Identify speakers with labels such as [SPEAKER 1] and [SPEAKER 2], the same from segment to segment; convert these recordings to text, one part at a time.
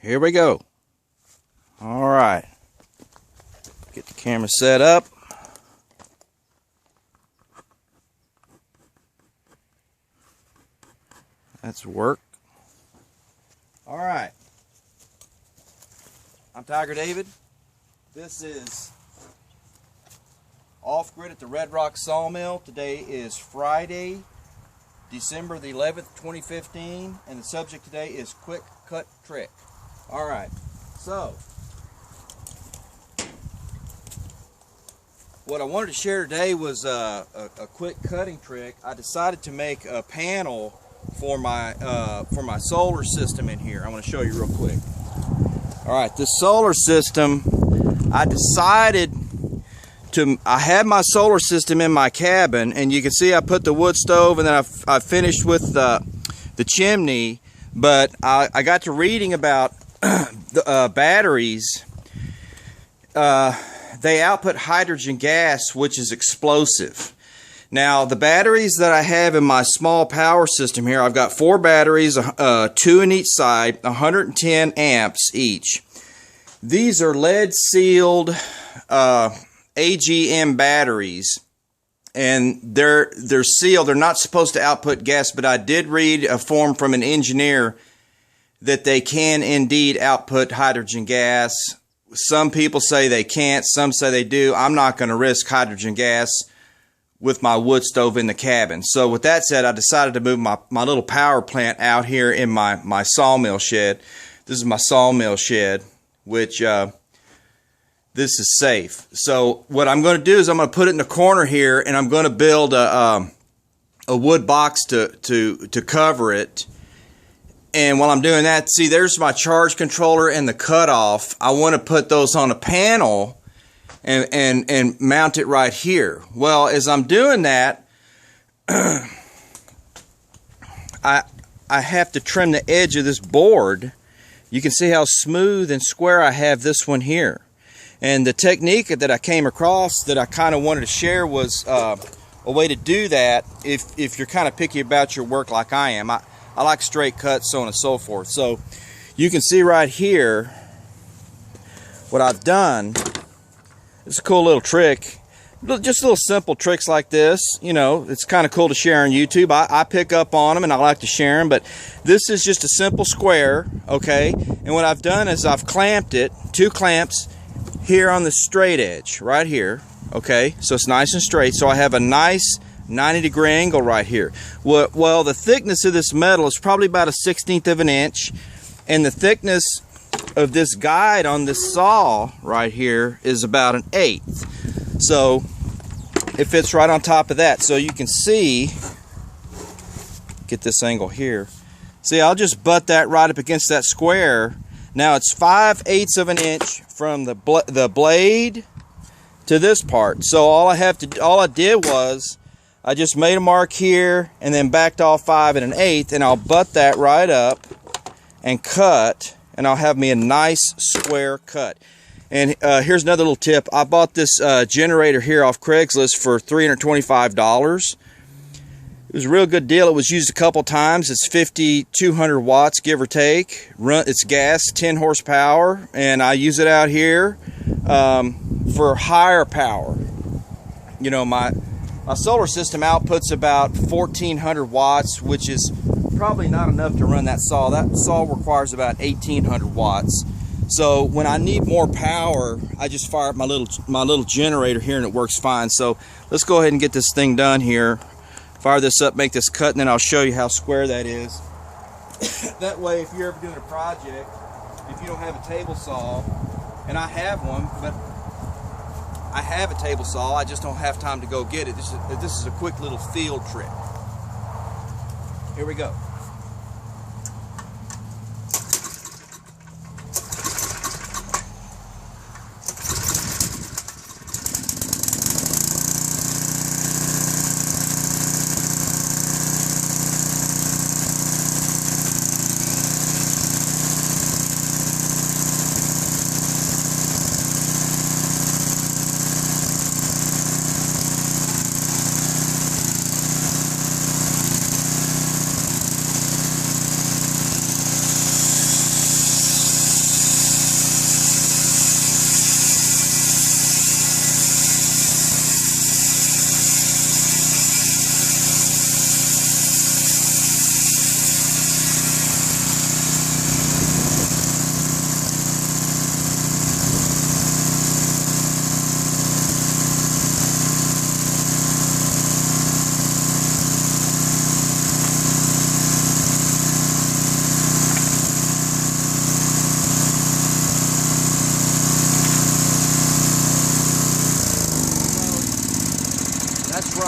[SPEAKER 1] Here we go. All right. Get the camera set up. That's work. All right. I'm Tiger David. This is Offgrid at the Red Rock Sawmill. Today is Friday, December the 11th, 2015, and the subject today is quick cut trick. All right, so what I wanted to share today was a quick cutting trick. I decided to make a panel for my solar system in here. I want to show you real quick. All right, this solar system, I had my solar system in my cabin, and you can see I put the wood stove, and then I finished with the chimney. But I got to reading about the batteries. They output hydrogen gas, which is explosive. Now, the batteries that I have in my small power system here, I've got 4 batteries, 2 in each side, 110 amps each. These are lead-sealed AGM batteries, and they're sealed. They're not supposed to output gas, but I did read a form from an engineer that they can indeed output hydrogen gas. Some people say they can't, some say they do. I'm not going to risk hydrogen gas with my wood stove in the cabin. So with that said, I decided to move my little power plant out here in my sawmill shed. This is my sawmill shed, which this is safe. So what I'm going to do is I'm going to put it in the corner here, and I'm going to build a wood box to cover it. And while I'm doing that, see, there's my charge controller and the cutoff. I want to put those on a panel and mount it right here. Well, as I'm doing that, I have to trim the edge of this board. You can see how smooth and square I have this one here. And the technique that I came across that I kind of wanted to share was a way to do that if you're kind of picky about your work like I am. I like straight cuts, so on and so forth. So you can see right here what I've done. It's a cool little trick. Just little simple tricks like this. You know, it's kind of cool to share on YouTube. I pick up on them and I like to share them. But this is just a simple square, okay? And what I've done is I've clamped it, 2 clamps here on the straight edge, right here, okay? So it's nice and straight. So I have a nice 90-degree angle right here. Well, the thickness of this metal is probably about 1/16 of an inch, and the thickness of this guide on this saw right here is about 1/8. So it fits right on top of that. So you can see, get this angle here. See, I'll just butt that right up against that square. Now it's 5/8 of an inch from the blade to this part. So all I did was I just made a mark here and then backed off 5 1/8, and I'll butt that right up and cut, and I'll have me a nice square cut. And here's another little tip. I bought this generator here off Craigslist for $325. It was a real good deal. It was used a couple times. It's 5,200 watts, give or take. It's gas, 10 horsepower, and I use it out here for higher power. You know, my solar system outputs about 1,400 watts, which is probably not enough to run that saw. That saw requires about 1,800 watts. So when I need more power, I just fire up my little generator here, and it works fine. So let's go ahead and get this thing done here. Fire this up, make this cut, and then I'll show you how square that is. That way, if you're ever doing a project, if you don't have a table saw, and I have one, but I have a table saw, I just don't have time to go get it. This is a quick little field trick. Here we go.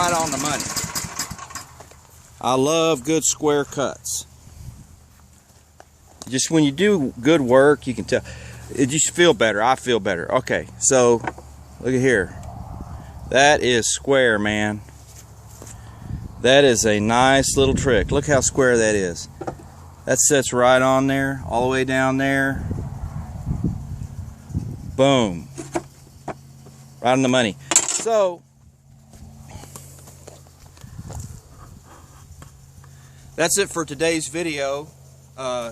[SPEAKER 1] right on the money. I love good square cuts. Just when you do good work, you can tell. It just feel better. I feel better. Okay, so look at here. That is square, man. That is a nice little trick. Look how square that is. That sits right on there, all the way down there. Boom. Right on the money. So, that's it for today's video.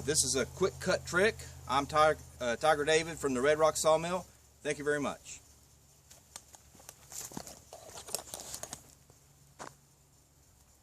[SPEAKER 1] This is a quick cut trick. I'm Tiger David from the Red Rock Sawmill. Thank you very much.